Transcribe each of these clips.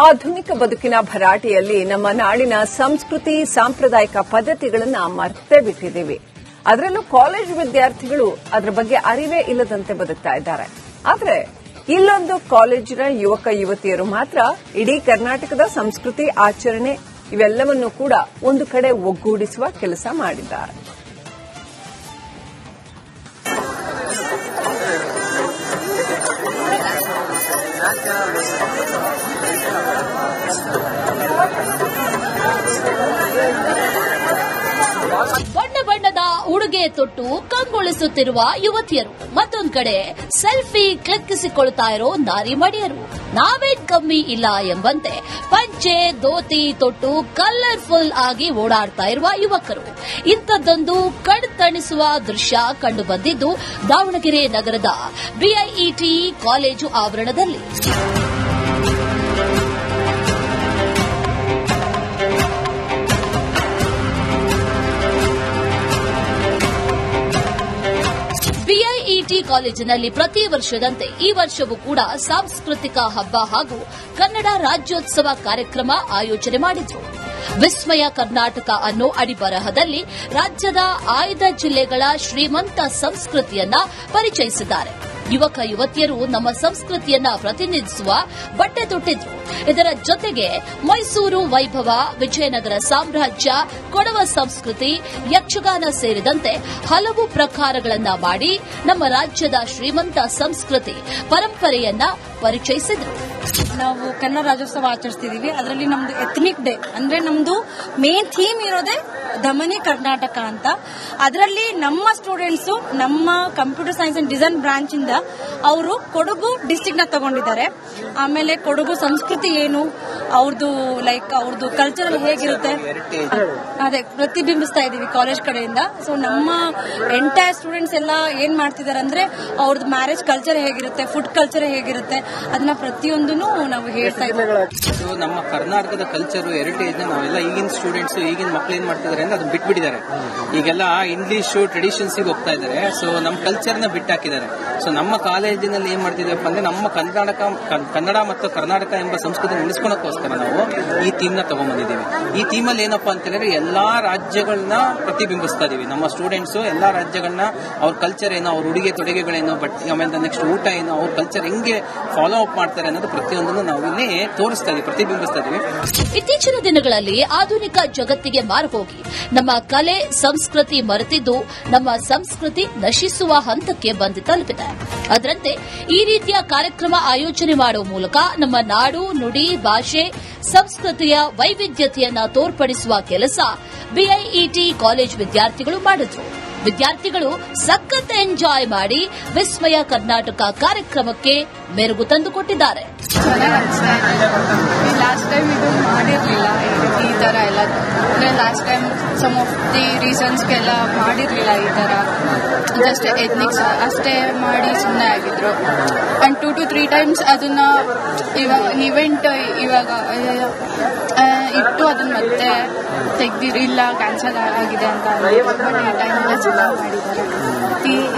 ಆಧುನಿಕ ಬದುಕಿನ ಭರಾಟೆಯಲ್ಲಿ ನಮ್ಮ ನಾಡಿನ ಸಂಸ್ಕೃತಿ ಸಾಂಪ್ರದಾಯಿಕ ಪದ್ಧತಿಗಳನ್ನು ಮರ್ತೇ ಬಿಟ್ಟಿದ್ದೀವಿ. ಅದರಲ್ಲೂ ಕಾಲೇಜು ವಿದ್ಯಾರ್ಥಿಗಳು ಅದರ ಬಗ್ಗೆ ಅರಿವೇ ಇಲ್ಲದಂತೆ ಬದುಕ್ತಾ ಇದ್ದಾರೆ. ಆದರೆ ಇಲ್ಲೊಂದು ಕಾಲೇಜಿನ ಯುವಕ ಯುವತಿಯರು ಮಾತ್ರ ಇಡೀ ಕರ್ನಾಟಕದ ಸಂಸ್ಕೃತಿ ಆಚರಣೆ ಇವೆಲ್ಲವನ್ನೂ ಕೂಡ ಒಂದು ಕಡೆ ಒಗ್ಗೂಡಿಸುವ ಕೆಲಸ ಮಾಡಿದ್ದಾರೆ. ಬಣ್ಣ ಬಣ್ಣದ ಉಡುಗೆ ತೊಟ್ಟು ಕಂಗೊಳಿಸುತ್ತಿರುವ ಯುವತಿಯರು, ಮತ್ತೊಂದು ಕಡೆ ಸೆಲ್ಫಿ ಕ್ಲಿಕ್ಕಿಸಿಕೊಳ್ತಾ ಇರೋ ನಾರಿ ಮಡಿಯರು. ನಾವೇನ್ ಕಮ್ಮಿ ಇಲ್ಲ ಎಂಬಂತೆ ಪಂಚೆ ಧೋತಿ ತೊಟ್ಟು ಕಲರ್ಫುಲ್ ಆಗಿ ಓಡಾಡ್ತಾ ಇರುವ ಯುವಕರು. ಇಂಥದ್ದೊಂದು ಕಣ್ತಣಿಸುವ ದೃಶ್ಯ ಕಂಡು ಬಂದಿದ್ದು ದಾವಣಗೆರೆ ನಗರದ ಬಿಐಇಟಿ ಕಾಲೇಜು ಆವರಣದಲ್ಲಿ. ಬಿಐಇಟಿ ಕಾಲೇಜಿನಲ್ಲಿ ಪ್ರತಿ ವರ್ಷದಂತೆ ಈ ವರ್ಷವೂ ಕೂಡ ಸಾಂಸ್ಕೃತಿಕ ಹಬ್ಬ ಹಾಗೂ ಕನ್ನಡ ರಾಜ್ಯೋತ್ಸವ ಕಾರ್ಯಕ್ರಮ ಆಯೋಜನೆ ಮಾಡಿದ್ರು. ವಿಸ್ಮಯ ಕರ್ನಾಟಕ ಅನ್ನೋ ಅಡಿಬರಹದಲ್ಲಿ ರಾಜ್ಯದ ಆಯ್ದ ಜಿಲ್ಲೆಗಳ ಶ್ರೀಮಂತ ಸಂಸ್ಕೃತಿಯನ್ನ ಪರಿಚಯಿಸಿದ್ದಾರೆ. ಯುವಕ ಯುವತಿಯರು ನಮ್ಮ ಸಂಸ್ಕೃತಿಯನ್ನ ಪ್ರತಿನಿಧಿಸುವ ಬಟ್ಟೆ ತೊಟ್ಟಿದ್ರು. ಇದರ ಜೊತೆಗೆ ಮೈಸೂರು ವೈಭವ, ವಿಜಯನಗರ ಸಾಮ್ರಾಜ್ಯ, ಕೊಡವ ಸಂಸ್ಕೃತಿ, ಯಕ್ಷಗಾನ ಸೇರಿದಂತೆ ಹಲವು ಪ್ರಕಾರಗಳನ್ನ ಮಾಡಿ ನಮ್ಮ ರಾಜ್ಯದ ಶ್ರೀಮಂತ ಸಂಸ್ಕೃತಿ ಪರಂಪರೆಯನ್ನ ಪರಿಚಯಿಸಿದ್ರು. ನಾವು ಕನ್ನಡ ರಾಜ್ಯೋತ್ಸವ ಆಚರಿಸ್ತಿದೀವಿ. ಅದರಲ್ಲಿ ನಮ್ದು ಎಥ್ನಿಕ್ ಡೇ ಅಂದ್ರೆ ನಮ್ದು ಮೇನ್ ಥೀಮ್ ಇರೋದೇ ದಮನಿ ಕರ್ನಾಟಕ ಅಂತ. ಅದರಲ್ಲಿ ನಮ್ಮ ಸ್ಟೂಡೆಂಟ್ಸ್ ನಮ್ಮ computer science and design branch ಇಂದ ಅವರು ಕೊಡಗು ಡಿಸ್ಟ್ರಿಕ್ಟ್ ನ ತಗೊಂಡಿದ್ದಾರೆ. ಆಮೇಲೆ ಕೊಡಗು ಸಂಸ್ಕೃತಿ ಏನು, ಅವ್ರದ್ದು ಕಲ್ಚರಲ್ ಹೇಗಿರುತ್ತೆ ಅದೇ ಪ್ರತಿಬಿಂಬಿಸ್ತಾ ಇದೀವಿ ಕಾಲೇಜ್ ಕಡೆಯಿಂದ. ಸೊ ನಮ್ಮ ಎಂಟೈರ್ ಸ್ಟೂಡೆಂಟ್ಸ್ ಎಲ್ಲ ಏನ್ ಮಾಡ್ತಿದ್ದಾರೆ ಅಂದ್ರೆ ಅವ್ರದ್ದು ಮ್ಯಾರೇಜ್ ಕಲ್ಚರ್ ಹೇಗಿರುತ್ತೆ, ಫುಡ್ ಕಲ್ಚರ್ ಹೇಗಿರುತ್ತೆ ಅದನ್ನ ಪ್ರತಿಯೊಂದನ್ನು ನಾವು ಹೇಳ್ತಾ ಇದ್ದೀವಿ. ನಮ್ಮ ಕರ್ನಾಟಕದ ಕಲ್ಚರ್ ಹೆರಿಟೇಜ್ ನಾವೆಲ್ಲ ಈಗಿನ ಸ್ಟೂಡೆಂಟ್ಸ್ ಈಗಿನ ಮಕ್ಳು ಏನ್ ಮಾಡ್ತಿದ್ದಾರೆ ಅಂದ್ರೆ ಅದನ್ನ ಬಿಟ್ಬಿಟ್ಟಿದ್ದಾರೆ. ಈಗೆಲ್ಲ ಇಂಗ್ಲಿಷ್ ಟ್ರೆಡಿಷನ್ಸ್ ಹೋಗ್ತಾ ಇದ್ದಾರೆ. ಸೊ ನಮ್ಮ ಕಲ್ಚರ್ ನ ಬಿಟ್ಟಾಕಿದ್ದಾರೆ. ಸೊ ನಮ್ಮ ಕಾಲೇಜಿನಲ್ಲಿ ಏನ್ ಮಾಡ್ತಿದ್ದೀವಪ್ಪ ಅಂದ್ರೆ ನಮ್ಮ ಕನ್ನಡ ಮತ್ತು ಕರ್ನಾಟಕ ಎಂಬ ಸಂಸ್ಕೃತಿ ಉಳಿಸ್ಕೊಳಕ್ಕೋಸ್ಕರ ನಾವು ಈ ಥೀಮ್ ನ ತಗೊಂಡ್ಬಂದಿದ್ದೀವಿ. ಈ ಥೀಮ್ ಅಲ್ಲಿ ಏನಪ್ಪಾ ಅಂತ ಹೇಳಿದ್ರೆ ಎಲ್ಲಾ ರಾಜ್ಯಗಳನ್ನ ಪ್ರತಿಬಿಂಬಿಸ್ತಾ ಇದೀವಿ. ನಮ್ಮ ಸ್ಟೂಡೆಂಟ್ಸ್ ಎಲ್ಲಾ ರಾಜ್ಯಗಳನ್ನ ಅವ್ರ ಕಲ್ಚರ್ ಏನೋ, ಅವ್ರ ಉಡುಗೆ ತೊಡುಗೆಗಳೇನೋ, ಬಟ್ ಆಮೇಲೆ ನೆಕ್ಸ್ಟ್ ಊಟ ಏನೋ, ಅವ್ರ ಕಲ್ಚರ್ ಹೆಂಗೆ ಫಾಲೋ ಅಪ್ ಮಾಡ್ತಾರೆ ಅನ್ನೋದು ಪ್ರತಿಯೊಂದನ್ನು ನಾವು ಇಲ್ಲಿ ತೋರಿಸ್ತಾ ಇದೀವಿ, ಪ್ರತಿಬಿಂಬಿಸ್ತಾ ಇದೀವಿ. ಇತ್ತೀಚಿನ ದಿನಗಳಲ್ಲಿ ಆಧುನಿಕ ಜಗತ್ತಿಗೆ ಮಾರುಹೋಗಿ ನಮ್ಮ ಕಲೆ ಸಂಸ್ಕೃತಿ ಮರೆತಿದ್ದು ನಮ್ಮ ಸಂಸ್ಕೃತಿ ನಶಿಸುವ ಹಂತಕ್ಕೆ ಬಂದು ತಲುಪಿದೆ. ಅದರಂತೆ ಈ ರೀತಿಯ ಕಾರ್ಯಕ್ರಮ ಆಯೋಜನೆ ಮಾಡುವ ಮೂಲಕ ನಮ್ಮ ನಾಡು, ನುಡಿ, ಭಾಷೆ, ಸಂಸ್ಕೃತಿಯ ವೈವಿಧ್ಯತೆಯನ್ನ ತೋರ್ಪಡಿಸುವ ಕೆಲಸ ಬಿಐಇಟಿ ಕಾಲೇಜ್ ವಿದ್ಯಾರ್ಥಿಗಳು ಮಾಡಿದ್ರು. ವಿದ್ಯಾರ್ಥಿಗಳು ಸಖತ್ ಎಂಜಾಯ್ ಮಾಡಿ ವಿಸ್ಮಯ ಕರ್ನಾಟಕ ಕಾರ್ಯಕ್ರಮಕ್ಕೆ ಮೆರುಗು ತಂದುಕೊಟ್ಟಿದ್ದಾರೆ. ಲಾಸ್ಟ್ ಟೈಮ್ ಇದು ಮಾಡಿರ್ಲಿಲ್ಲ ಈ ತರ ಎಲ್ಲ. Last time some of the ರೀಸನ್ಸ್ಗೆಲ್ಲ ಮಾಡಿರ್ಲಿಲ್ಲ ಈ ತರ. ಜಸ್ಟ್ ಎಥ್ನಿಕ್ಸ್ ಅಷ್ಟೇ ಮಾಡಿ ಸುಮ್ಮನೆ ಆಗಿದ್ರು. ಅಂಡ್ 2 to 3 times ಅದನ್ನ ಇವೆಂಟ್ ಇವಾಗ ಇಟ್ಟು ಅದನ್ನ ಮತ್ತೆ ತೆಗ್ದಿರಿಲ್ಲ, ಕ್ಯಾನ್ಸಲ್ ಆಗಿದೆ ಅಂತ. ಬಟ್ ಈ ಟೈಮ್ ಎಲ್ಲ ಚೆನ್ನಾಗಿ ಮಾಡಿದ್ದಾರೆ.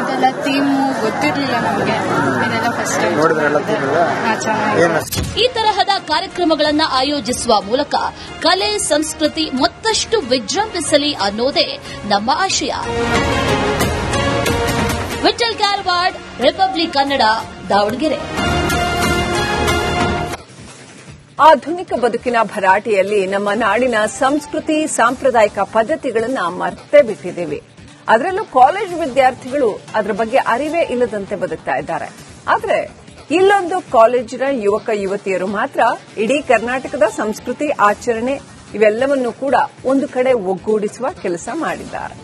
ಇದೆಲ್ಲ ಥೀಮು ಗೊತ್ತಿರ್ಲಿಲ್ಲ ನಮಗೆ. ಇದೆಲ್ಲ ಫಸ್ಟ್ ಟೈಮ್ ಚೆನ್ನಾಗಿದೆ. ಈ ತರಹದ ಕಾರ್ಯಕ್ರಮಗಳನ್ನು ಆಯೋಜಿಸುವ ಮೂಲಕ ಕಲೆ ಸಂಸ್ಕೃತಿ ಮತ್ತಷ್ಟು ವಿಜೃಂಭಿಸಲಿ ಅನ್ನೋದೇ ನಮ್ಮ ಆಶಯ. ವಿಠಲ್ ಕಾರವಾಡ್, ರಿಪಬ್ಲಿಕ್ ಕನ್ನಡ, ದಾವಣಗೆರೆ. ಆಧುನಿಕ ಬದುಕಿನ ಭರಾಟೆಯಲ್ಲಿ ನಮ್ಮ ನಾಡಿನ ಸಂಸ್ಕೃತಿ ಸಾಂಪ್ರದಾಯಿಕ ಪದ್ಧತಿಗಳನ್ನು ಮರ್ತೇ ಬಿಟ್ಟಿದ್ದೀವಿ. ಅದರಲ್ಲೂ ಕಾಲೇಜು ವಿದ್ಯಾರ್ಥಿಗಳು ಅದರ ಬಗ್ಗೆ ಅರಿವೇ ಇಲ್ಲದಂತೆ ಬದುಕ್ತಾ ಇದ್ದಾರೆ. ಆದರೆ ಇಲ್ಲೊಂದು ಕಾಲೇಜಿನ ಯುವಕ ಯುವತಿಯರು ಮಾತ್ರ ಇಡೀ ಕರ್ನಾಟಕದ ಸಂಸ್ಕೃತಿ ಆಚರಣೆ ಇವೆಲ್ಲವನ್ನೂ ಕೂಡ ಒಂದು ಕಡೆ ಒಗ್ಗೂಡಿಸುವ ಕೆಲಸ ಮಾಡಿದ್ದಾರೆ.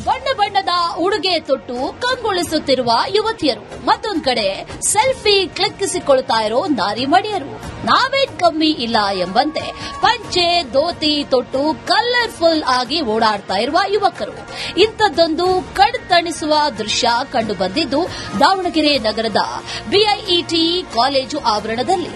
ಬಣ್ಣ ಬಣ್ಣದ ಉಡುಗೆ ತೊಟ್ಟು ಕಂಗೊಳಿಸುತ್ತಿರುವ ಯುವತಿಯರು, ಮತ್ತೊಂದು ಕಡೆ ಸೆಲ್ಫಿ ಕ್ಲಿಕ್ಕಿಸಿಕೊಳ್ತಾ ಇರೋ ನಾರಿ ಮಡಿಯರು. ನಾವೇನ್ ಕಮ್ಮಿ ಇಲ್ಲ ಎಂಬಂತೆ ಪಂಚೆ ಧೋತಿ ತೊಟ್ಟು ಕಲರ್ಫುಲ್ ಆಗಿ ಓಡಾಡ್ತಾ ಇರುವ ಯುವಕರು. ಇಂಥದ್ದೊಂದು ಕಣ್ತಣಿಸುವ ದೃಶ್ಯ ಕಂಡು ಬಂದಿದ್ದು ದಾವಣಗೆರೆ ನಗರದ ಬಿಐಇಟಿ ಕಾಲೇಜು ಆವರಣದಲ್ಲಿ.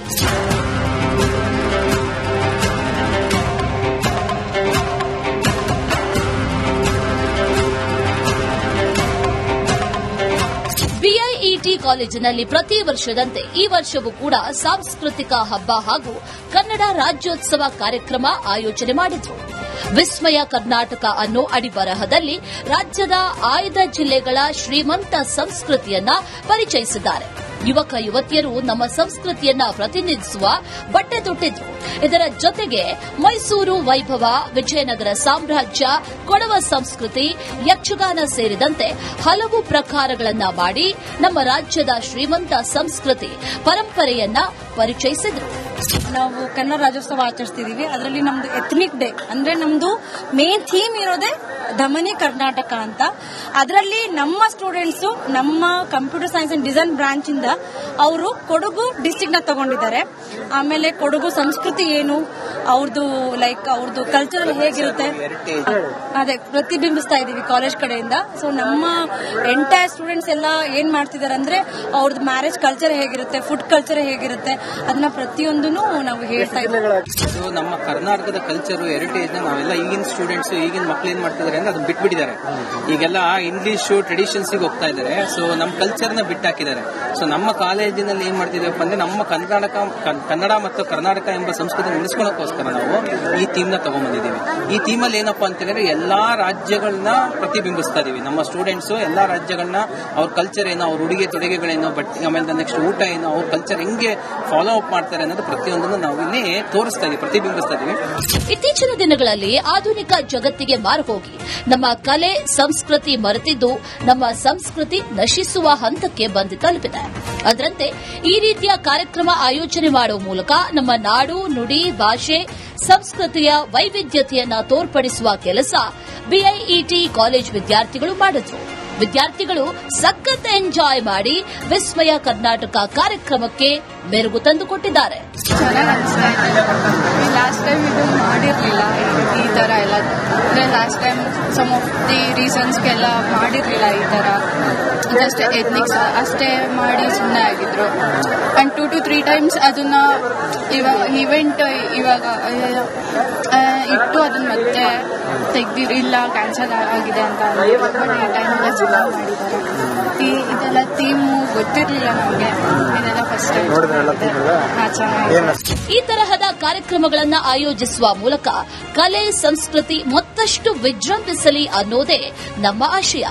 ಕಾಲೇಜಿನಲ್ಲಿ ಪ್ರತಿ ವರ್ಷದಂತೆ ಈ ವರ್ಷವೂ ಕೂಡ ಸಾಂಸ್ಕೃತಿಕ ಹಬ್ಬ ಹಾಗೂ ಕನ್ನಡ ರಾಜ್ಯೋತ್ಸವ ಕಾರ್ಯಕ್ರಮ ಆಯೋಜನೆ ಮಾಡಿದ್ರು. ವಿಸ್ಮಯ ಕರ್ನಾಟಕ ಅನ್ನೋ ಅಡಿಬರಹದಲ್ಲಿ ರಾಜ್ಯದ ಆಯ್ದ ಜಿಲ್ಲೆಗಳ ಶ್ರೀಮಂತ ಸಂಸ್ಕೃತಿಯನ್ನ ಪರಿಚಯಿಸಿದ್ದಾರೆ. ಯುವಕ ಯುವತಿಯರು ನಮ್ಮ ಸಂಸ್ಕೃತಿಯನ್ನ ಪ್ರತಿನಿಧಿಸುವ ಬಟ್ಟೆ ತೊಟ್ಟಿದ್ರು. ಇದರ ಜೊತೆಗೆ ಮೈಸೂರು ವೈಭವ, ವಿಜಯನಗರ ಸಾಮ್ರಾಜ್ಯ, ಕೊಡವ ಸಂಸ್ಕೃತಿ, ಯಕ್ಷಗಾನ ಸೇರಿದಂತೆ ಹಲವು ಪ್ರಕಾರಗಳನ್ನ ಮಾಡಿ ನಮ್ಮ ರಾಜ್ಯದ ಶ್ರೀಮಂತ ಸಂಸ್ಕೃತಿ ಪರಂಪರೆಯನ್ನ ಪರಿಚಯಿಸಿದ್ರು. ನಾವು ಕನ್ನಡ ರಾಜ್ಯೋತ್ಸವ ಆಚರಿಸ್ತಿದೀವಿ. ಅದರಲ್ಲಿ ನಮ್ದು ಎಥ್ನಿಕ್ ಡೇ ಅಂದ್ರೆ ನಮ್ದು ಮೇನ್ ಥೀಮ್ ಇರೋದೇ ಧಮನಿ ಕರ್ನಾಟಕ ಅಂತ. ಅದರಲ್ಲಿ ನಮ್ಮ ಸ್ಟೂಡೆಂಟ್ಸ್ ನಮ್ಮ computer science and design branch ಇಂದ ಅವರು ಕೊಡಗು ಡಿಸ್ಟ್ರಿಕ್ಟ್ ನ ತಗೊಂಡಿದ್ದಾರೆ. ಆಮೇಲೆ ಕೊಡಗು ಸಂಸ್ಕೃತಿ ಏನು, ಅವ್ರದ್ದು ಕಲ್ಚರಲ್ ಹೇಗಿರುತ್ತೆ ಅದೇ ಪ್ರತಿಬಿಂಬಿಸ್ತಾ ಇದೀವಿ ಕಾಲೇಜ್ ಕಡೆಯಿಂದ. ಸೊ ನಮ್ಮ ಎಂಟೈರ್ ಸ್ಟೂಡೆಂಟ್ಸ್ ಎಲ್ಲ ಏನ್ ಮಾಡ್ತಿದ್ದಾರೆ ಅಂದ್ರೆ ಅವ್ರದ್ದು ಮ್ಯಾರೇಜ್ ಕಲ್ಚರ್ ಹೇಗಿರುತ್ತೆ, ಫುಡ್ ಕಲ್ಚರ್ ಹೇಗಿರುತ್ತೆ, ಅದನ್ನ ಪ್ರತಿಯೊಂದು ನಾವು ಹೇಳ್ತಾ ಇದ್ದೀವಿ. ನಮ್ಮ ಕರ್ನಾಟಕದ ಕಲ್ಚರ್ ಹೆರಿಟೇಜ್ ನಾವೆಲ್ಲ ಈಗಿನ ಸ್ಟೂಡೆಂಟ್ಸ್ ಈಗಿನ ಮಕ್ಳು ಏನ್ ಮಾಡ್ತಿದ್ದಾರೆ ಅಂದ್ರೆ ಅದನ್ನ ಬಿಟ್ಬಿಟ್ಟಿದ್ದಾರೆ. ಈಗೆಲ್ಲ ಇಂಗ್ಲಿಷ್ ಟ್ರೆಡಿಷನ್ಸ್ ಹೋಗ್ತಾ ಇದ್ದಾರೆ. ಸೊ ನಮ್ಮ ಕಲ್ಚರ್ ನ ಬಿಟ್ಟಾಕಿದ್ದಾರೆ. ಸೊ ನಮ್ಮ ಕಾಲೇಜಿನಲ್ಲಿ ಏನ್ ಮಾಡ್ತಿದ್ದೀವಪ್ಪ ಅಂದ್ರೆ ನಮ್ಮ ಕನ್ನಡ ಮತ್ತು ಕರ್ನಾಟಕ ಎಂಬ ಸಂಸ್ಕೃತಿ ಉಳಿಸ್ಕೊಳ್ಳೋಕೋಸ್ಕರ ನಾವು ಈ ಥೀಮ್ ನ ತಗೊಂಡ್ಬಂದಿದ್ದೀವಿ. ಈ ಥೀಮ್ ಅಲ್ಲಿ ಏನಪ್ಪಾ ಅಂತಂದ್ರೆ ಎಲ್ಲಾ ರಾಜ್ಯಗಳನ್ನ ಪ್ರತಿಬಿಂಬಿಸ್ತಾ ಇದೀವಿ. ನಮ್ಮ ಸ್ಟೂಡೆಂಟ್ಸ್ ಎಲ್ಲಾ ರಾಜ್ಯಗಳನ್ನ ಅವ್ರ ಕಲ್ಚರ್ ಏನೋ, ಅವ್ರ ಉಡುಗೆ ತೊಡುಗೆಗಳೇನೋ, ಆಮೇಲೆ ನೆಕ್ಸ್ಟ್ ಊಟ ಏನೋ, ಅವ್ರ ಕಲ್ಚರ್ ಹೆಂಗೆ ಫಾಲೋ ಅಪ್ ಮಾಡ್ತಾರೆ ಅನ್ನೋದು ಪ್ರತಿಯೊಂದನ್ನು ನಾವು ಇಲ್ಲಿ ತೋರಿಸ್ತಾ ಇದೀವಿ, ಪ್ರತಿಬಿಂಬಿಸ್ತಾ ಇದೀವಿ. ಇತ್ತೀಚಿನ ದಿನಗಳಲ್ಲಿ ಆಧುನಿಕ ಜಗತ್ತಿಗೆ ಮಾರುಹೋಗಿ ನಮ್ಮ ಕಲೆ ಸಂಸ್ಕೃತಿ ಮರೆತಿದ್ದು ನಮ್ಮ ಸಂಸ್ಕೃತಿ ನಶಿಸುವ ಹಂತಕ್ಕೆ ಬಂದು ತಲುಪಿದೆ. ಅದರಂತೆ ಈ ರೀತಿಯ ಕಾರ್ಯಕ್ರಮ ಆಯೋಜನೆ ಮಾಡುವ ಮೂಲಕ ನಮ್ಮ ನಾಡು, ನುಡಿ, ಭಾಷೆ, ಸಂಸ್ಕೃತಿಯ ವೈವಿಧ್ಯತೆಯನ್ನ ತೋರ್ಪಡಿಸುವ ಕೆಲಸ ಬಿಐಇಟಿ ಕಾಲೇಜ್ ವಿದ್ಯಾರ್ಥಿಗಳು ಮಾಡಿದ್ರು. ವಿದ್ಯಾರ್ಥಿಗಳು ಸಖತ್ ಎಂಜಾಯ್ ಮಾಡಿ ವಿಸ್ಮಯ ಕರ್ನಾಟಕ ಕಾರ್ಯಕ್ರಮಕ್ಕೆ ಮೆರುಗು ತಂದುಕೊಟ್ಟಿದ್ದಾರೆ. ಚೆನ್ನಾಗಿ ಅನಿಸ್ತಾ ಇದೆ. ಲಾಸ್ಟ್ ಟೈಮ್ ಇದು ಮಾಡಿರ್ಲಿಲ್ಲ ಈ ತರ ಎಲ್ಲ. ಅಂದ್ರೆ last time some of the ರೀಸನ್ಸ್ಗೆಲ್ಲ ಮಾಡಿರ್ಲಿಲ್ಲ ಈ ತರ. ಜಸ್ಟ್ ಎಥ್ನಿಕ್ಸ್ ಅಷ್ಟೇ ಮಾಡಿ ಸುಮ್ಮನೆ ಆಗಿದ್ರು. ಅಂಡ್ 2 to 3 times ಅದನ್ನ ಇವಾಗ ಇವೆಂಟ್ ಇವಾಗ ಇಟ್ಟು ಅದನ್ನ ಮತ್ತೆ ತೆಗ್ದಿರಿಲ್ಲ, ಕ್ಯಾನ್ಸಲ್ ಆಗಿದೆ ಅಂತ ಈ ಟೈಮೆಲ್ಲ ಚೆನ್ನಾಗಿ ಮಾಡಿದ್ದಾರೆ. ಇದೆಲ್ಲ ಥೀಮು ಗೊತ್ತಿರಲಿಲ್ಲ ನಮಗೆ. ಇದೆಲ್ಲ ಫಸ್ಟ್ ಟೈಮ್ ಈ ತರಹದ ಕಾರ್ಯಕ್ರಮಗಳನ್ನು ಆಯೋಜಿಸುವ ಮೂಲಕ ಕಲೆ ಸಂಸ್ಕೃತಿ ಮತ್ತಷ್ಟು ವಿಜೃಂಭಿಸಲಿ ಅನ್ನೋದೇ ನಮ್ಮ ಆಶಯ.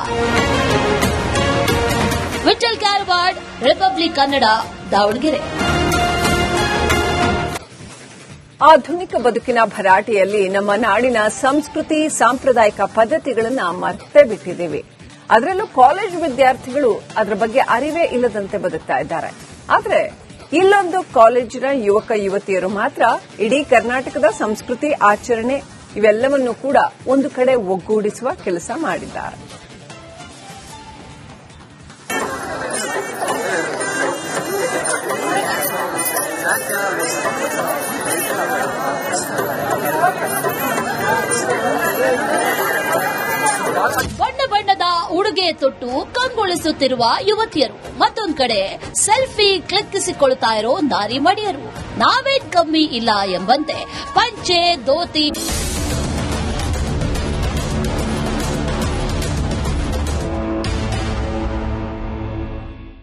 ವಿಠಲ್ ಕಾರವಾಡ್, ರಿಪಬ್ಲಿಕ್ ಕನ್ನಡ, ದಾವಣಗೆರೆ. ಆಧುನಿಕ ಬದುಕಿನ ಭರಾಟೆಯಲ್ಲಿ ನಮ್ಮ ನಾಡಿನ ಸಂಸ್ಕೃತಿ ಸಾಂಪ್ರದಾಯಿಕ ಪದ್ಧತಿಗಳನ್ನು ಮರ್ತೇ ಬಿಟ್ಟಿದ್ದೀವಿ. ಅದರಲ್ಲೂ ಕಾಲೇಜು ವಿದ್ಯಾರ್ಥಿಗಳು ಅದರ ಬಗ್ಗೆ ಅರಿವೇ ಇಲ್ಲದಂತೆ ಬದುಕ್ತಾ ಇದ್ದಾರೆ. ಆದರೆ ಇಲ್ಲೊಂದು ಕಾಲೇಜಿನ ಯುವಕ ಯುವತಿಯರು ಮಾತ್ರ ಇಡೀ ಕರ್ನಾಟಕದ ಸಂಸ್ಕೃತಿ, ಆಚರಣೆ ಇವೆಲ್ಲವನ್ನೂ ಕೂಡ ಒಂದು ಕಡೆ ಒಗ್ಗೂಡಿಸುವ ಕೆಲಸ ಮಾಡಿದ್ದಾರೆ. ಬಣ್ಣ ಬಣ್ಣದ ಉಡುಗೆ ತೊಟ್ಟು ಕಂಗೊಳಿಸುತ್ತಿರುವ ಯುವತಿಯರು, ಮತ್ತೊಂದು ಕಡೆ ಸೆಲ್ಫಿ ಕ್ಲಿಕ್ಕಿಸಿಕೊಳ್ತಾ ಇರೋ ನಾರಿ ಮಡಿಯರು. ನಾವೇನ್ ಕಮ್ಮಿ ಇಲ್ಲ ಎಂಬಂತೆ ಪಂಚೆ, ಧೋತಿ